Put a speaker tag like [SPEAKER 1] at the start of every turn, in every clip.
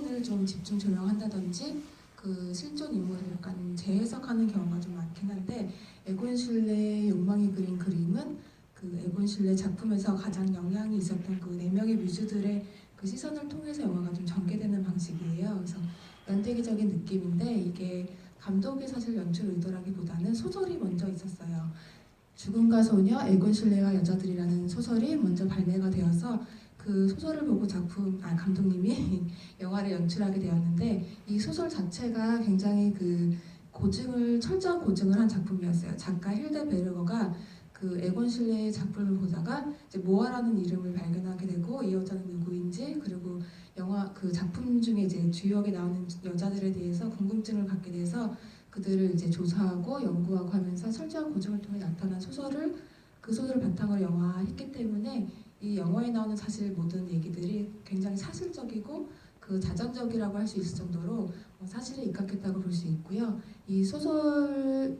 [SPEAKER 1] 사건을 좀 집중 조명한다든지 그 실존 인물을 약간 재해석하는 경우가 좀 많긴 한데, 에곤 실레의 욕망이 그린 그림은 그 에곤 실레 작품에서 가장 영향이 있었던 그 네 명의 뮤즈들의 그 시선을 통해서 영화가 좀 전개되는 방식이에요. 그래서 연대기적인 느낌인데, 이게 감독이 사실 연출 의도라기보다는 소설이 먼저 있었어요. 죽음과 소녀, 에곤 실레와 여자들이라는 소설이 먼저 발매가 되어서 그 소설을 보고 감독님이 영화를 연출하게 되었는데, 이 소설 자체가 굉장히 그 철저한 고증을 한 작품이었어요. 작가 힐데 베르거가 그 에곤 실레의 작품을 보다가 이제 모아라는 이름을 발견하게 되고, 이 여자는 누구인지, 그리고 영화 그 작품 중에 이제 주역에 나오는 여자들에 대해서 궁금증을 갖게 돼서 그들을 이제 조사하고 연구하고 하면서 철저한 고증을 통해 나타난 그 소설을 바탕으로 영화했기 때문에 이 영화에 나오는 사실 모든 얘기들이 굉장히 사실적이고 그 자전적이라고 할 수 있을 정도로 사실에 입각했다고 볼 수 있고요. 이 소설을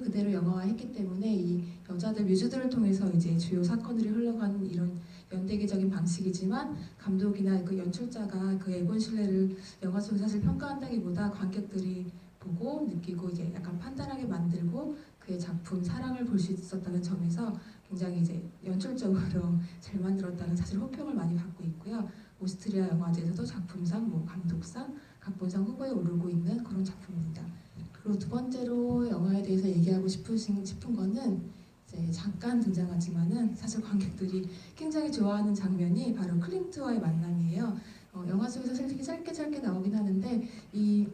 [SPEAKER 1] 그대로 영화화했기 때문에 이 여자들 뮤즈들을 통해서 이제 주요 사건들이 흘러가는 이런 연대기적인 방식이지만, 감독이나 그 연출자가 그 에곤 실레를 영화 속에서 사실 평가한다기보다 관객들이 보고 느끼고 이제 약간 판단하게 만들고 그의 작품 사랑을 볼 수 있었다는 점에서 굉장히 이제 연출적으로 잘 만들었다는 사실 호평을 많이 받고 있고요. 오스트리아 영화제에서도 작품상, 감독상, 각본상 후보에 오르고 있는 그런 작품입니다. 그리고 두 번째로 영화에 대해서 얘기하고 싶은 거는, 이제 잠깐 등장하지만은 사실 관객들이 굉장히 좋아하는 장면이 바로 클림트와의 만남이에요. 영화 속에서 솔직히 짧게 나오긴 하는데, 이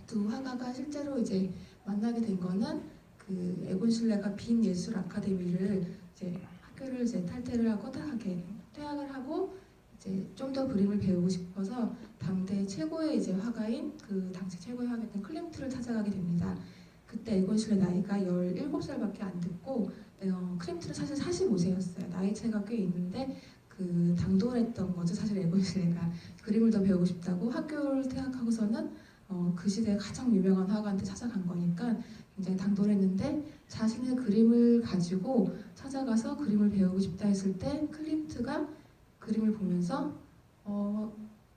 [SPEAKER 1] 두 화가가 실제로 이제 만나게 된 거는 그 에곤 실레가 빈 예술 아카데미를 이제 학교를 이제 탈퇴를 하고 퇴학을 하고 이제 좀 더 그림을 배우고 싶어서 당대 최고의 이제 화가인 그 당시 최고의 화가였던 클림트를 찾아가게 됩니다. 그때 에곤 실레 나이가 17살밖에 안 됐고, 클림트는 사실 45세였어요. 나이 차이가 꽤 있는데 그 당돌했던 거죠. 사실 에곤 실레가 그림을 더 배우고 싶다고 학교를 퇴학하고서는 그 시대에 가장 유명한 화가한테 찾아간 거니까 굉장히 당돌했는데, 자신의 그림을 가지고 찾아가서 그림을 배우고 싶다 했을 때 클림트가 그림을 보면서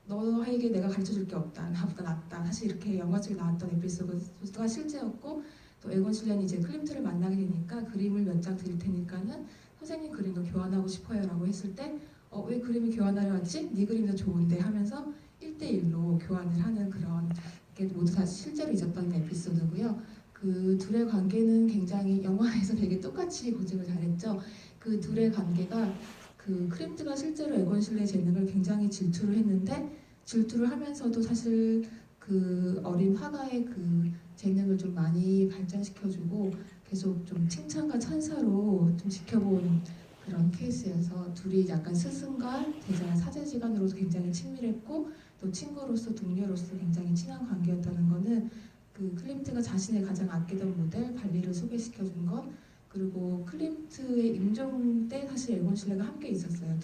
[SPEAKER 1] 너에게 내가 가르쳐줄 게 없다, 나보다 낫다, 사실 이렇게 영화 속에 나왔던 에피소드가 실제였고, 또 에곤 실레는 이제 클림트를 만나게 되니까 그림을 몇 장 드릴 테니까는 선생님 그림도 교환하고 싶어요 라고 했을 때 왜 그림을 교환하려 하지? 네 그림이 더 좋은데 하면서 1대1로 교환을 하는 그런 게 모두 다 실제로 있었던 에피소드고요. 그 둘의 관계는 굉장히 영화에서 되게 똑같이 고증을 잘했죠. 그 둘의 관계가 그 크림트가 실제로 에곤 실레의 재능을 굉장히 질투를 했는데, 질투를 하면서도 사실 그 어린 화가의 그 재능을 좀 많이 발전시켜주고 계속 좀 칭찬과 찬사로 좀 지켜본 그런 케이스여서, 둘이 약간 스승과 제자 사제지간으로도 굉장히 친밀했고 또 친구로서 동료로서 굉장히 친한 관계였다는 거는 그 클림트가 자신의 가장 아끼던 모델 발리를 소개시켜준 것, 그리고 클림트의 임종 때 사실 에곤 실레가 함께 있었어요.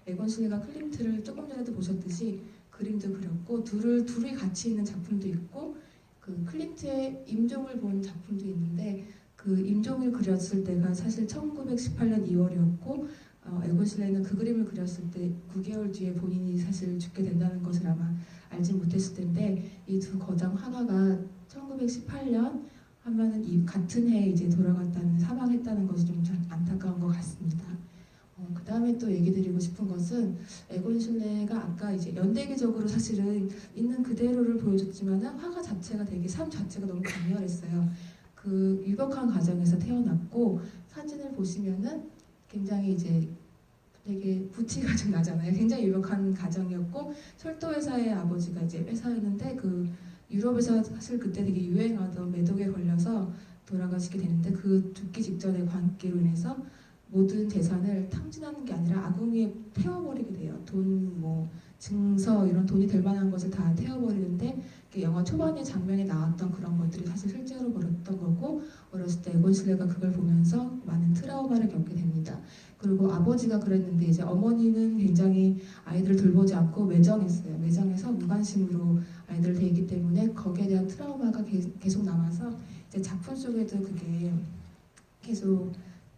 [SPEAKER 1] 에곤 실레가 클림트를 조금 전에도 보셨듯이 그림도 그렸고 둘이 같이 있는 작품도 있고, 그 클림트의 임종을 본 작품도 있는데, 그 임종을 그렸을 때가 사실 1918년 2월이었고 에곤 실레는 그 그림을 그렸을 때 9개월 뒤에 본인이 사실 죽게 된다는 것을 아마 알지 못했을 텐데, 이 두 거장 화가가 1918년 하면은 이 같은 해에 이제 사망했다는 것이 좀 안타까운 것 같습니다. 그 다음에 또 얘기 드리고 싶은 것은, 에곤 실레가 아까 이제 연대기적으로 사실은 있는 그대로를 보여줬지만은 화가 자체가 되게 삶 자체가 너무 강렬했어요. 그 유복한 가정에서 태어났고, 사진을 보시면은 굉장히 이제 되게 부티가 좀 나잖아요. 굉장히 유복한 가정이었고, 철도회사의 아버지가 이제 회사였는데, 그 유럽에서 사실 그때 되게 유행하던 매독에 걸려서 돌아가시게 되는데, 그 죽기 직전의 관계로 인해서 모든 재산을 탕진하는 게 아니라 아궁이에 태워버리게 돼요. 증서 이런 돈이 될 만한 것을 다 태워버리는데, 영화 초반의 장면에 나왔던 그런 것들이 사실 실제로 벌었던 거고, 어렸을 때 에곤 실레가 그걸 보면서 많은 트라우마를 겪게 됩니다. 그리고 아버지가 그랬는데 이제 어머니는 굉장히 아이들을 돌보지 않고 매정했어요. 매정해서 무관심으로 아이들을 대했기 때문에 거기에 대한 트라우마가 계속 남아서 이제 작품 속에도 그게 계속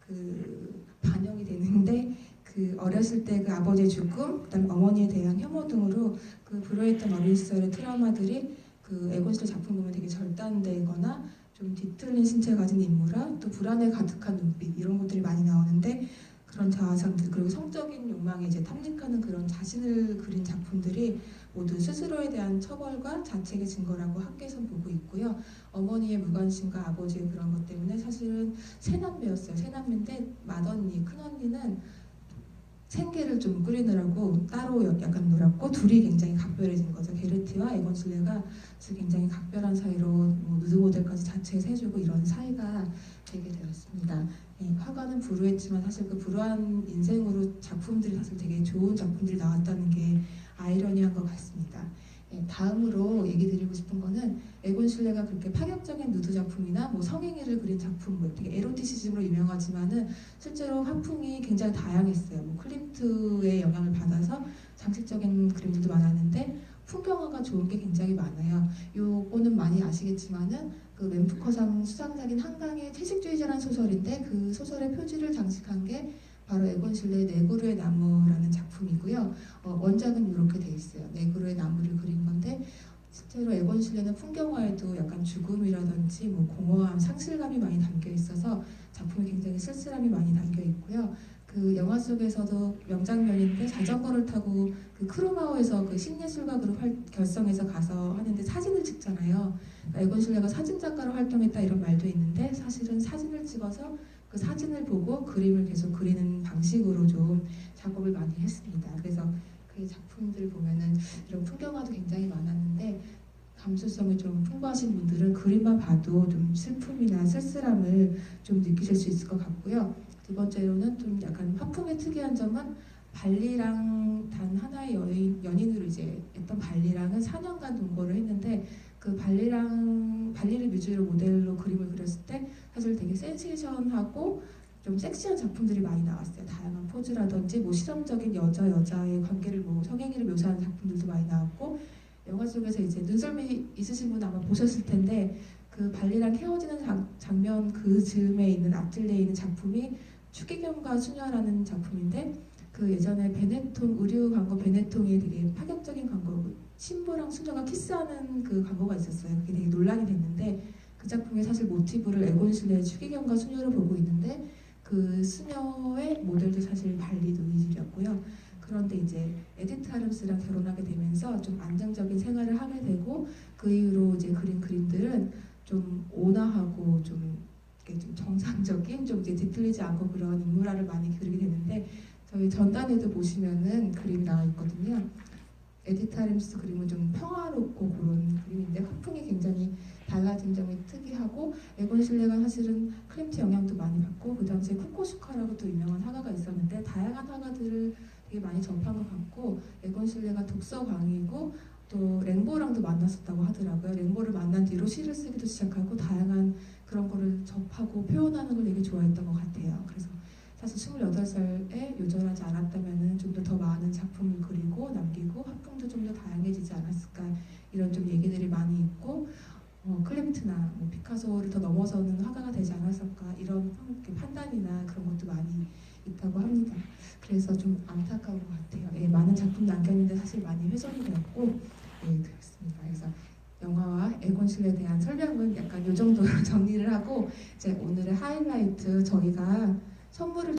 [SPEAKER 1] 그 반영이 되는데, 그 그 어렸을 때 그 아버지의 죽음, 그다음에 어머니에 대한 혐오 등으로 그 불우했던 어린 시절의 트라우마들이 그 에곤실레 작품 보면 되게 절단되거나 좀 뒤틀린 신체를 가진 인물화, 또 불안에 가득한 눈빛 이런 것들이 많이 나오는데 그런 자아상들 그리고 성적인 욕망에 이제 탐닉하는 그런 자신을 그린 작품들이 모두 스스로에 대한 처벌과 자책의 증거라고 학계에서 보고 있고요. 어머니의 무관심과 아버지의 그런 것 때문에 사실은 세남매였어요. 세남매인데 맏언니, 큰언니는 생계를 좀 꾸리느라고 따로 약간 놀았고 둘이 굉장히 각별해진 거죠. 게르티와 에곤실레가 굉장히 각별한 사이로 뭐 누드 모델까지 자체에서 해주고 이런 사이가 되게 되었습니다. 화가는 불우했지만 사실 그 불우한 인생으로 작품들이 사실 되게 좋은 작품들이 나왔다는 게 아이러니한 것 같습니다. 다음으로 얘기 드리고 싶은 거는 에곤실레가 그렇게 파격적인 누드 작품이나 뭐 성행위를 그린 작품, 뭐 되게 에로티시즘으로 유명하지만은 실제로 화풍이 굉장히 다양했어요. 뭐 클림트의 영향을 받아서 장식적인 그림들도 많았는데 풍경화가 좋은 게 굉장히 많아요. 요거는 많이 아시겠지만은 그 맨푸커상 수상작인 한강의 채식주의자라는 소설인데 그 소설의 표지를 장식한 게 바로 에곤실레의 네그루의 나무라는 작품이고요. 원작은 이렇게 돼 있어요. 네그루의 나무를 그린 건데 실제로 에곤실레는 풍경화에도 약간 죽음이라든지 뭐 공허함, 상실감이 많이 담겨 있어서 작품에 굉장히 쓸쓸함이 많이 담겨 있고요. 그 영화 속에서도 명장면인데 자전거를 타고 그 크루마우에서 그 신예술가그룹 결성해서 가서 하는데 사진을 찍잖아요. 그러니까 에곤실레가 사진작가로 활동했다 이런 말도 있는데 사실은 사진을 찍어서 그 사진을 보고 그림을 계속 그리는 방식으로 좀 작업을 많이 했습니다. 그래서 그 작품들 보면은 이런 풍경화도 굉장히 많았는데 감수성이 좀 풍부하신 분들은 그림만 봐도 좀 슬픔이나 쓸쓸함을 좀 느끼실 수 있을 것 같고요. 두 번째로는 좀 약간 화풍의 특이한 점은 발리랑 단 하나의 연인으로 이제 했던 발리랑은 4년간 동거를 했는데 그 발리를 뮤즈로 모델로 그림을 그렸을 때 사실 되게 센세이션하고 좀 섹시한 작품들이 많이 나왔어요. 다양한 포즈라든지 뭐 실험적인 여자의 관계를 뭐 성행위를 묘사하는 작품들도 많이 나왔고 영화 속에서 이제 눈썰미 있으신 분은 아마 보셨을 텐데 그 발리랑 헤어지는 장면 그 즈음에 있는 앞뜰에 있는 작품이 추기경과 수녀라는 작품인데 그 예전에 베네통 의류 광고 베네통에 되게 파격적인 광고 신부랑 수녀가 키스하는 그 광고가 있었어요. 그게 되게 논란이 됐는데 그 작품의 사실 모티브를 에곤실레의 추기경과 수녀를 보고 있는데 그 수녀의 모델도 사실 발리 루이질이었고요. 그런데 이제 에디트 하름스랑 결혼하게 되면서 좀 안정적인 생활을 하게 되고 그 이후로 이제 그린 그림들은 좀 온화하고 좀 정상적인 좀 이제 뒤틀리지 않고 그런 인물화를 많이 그리게 되는데 저희 전단에도 보시면은 그림이 나와 있거든요. 에디트 하림스 그림은 좀 평화롭고 그런 그림인데 화풍이 굉장히 달라진 점이 특이하고 에곤실레가 사실은 클림트 영향도 많이 받고 그 당시에 쿠코슈카라고 또 유명한 화가가 있었는데 다양한 화가들을 되게 많이 접한 것 같고 에곤실레가 독서광이고 또 랭보랑도 만났었다고 하더라고요. 랭보를 만난 뒤로 시를 쓰기도 시작하고 다양한 그런 거를 접하고 표현하는 걸 되게 좋아했던 것 같아요. 그래서 사실 28살에 요절하지 않았다면 좀 더 많은 작품을 그리고 남기고 화풍도 좀 더 다양해지지 않았을까 이런 좀 얘기들이 많이 있고 클림트나 뭐 피카소를 더 넘어서는 화가가 되지 않았을까 이런 판단이나 그런 것도 많이 있다고 합니다. 그래서 좀 안타까운 것 같아요. 많은 작품 남겼는데 사실 많이 훼손이 되었고 그렇습니다. 그래서 영화와 에곤실레에 대한 설명은 약간 이 정도로 정리를 하고 이제 오늘의 하이라이트 저희가 선물을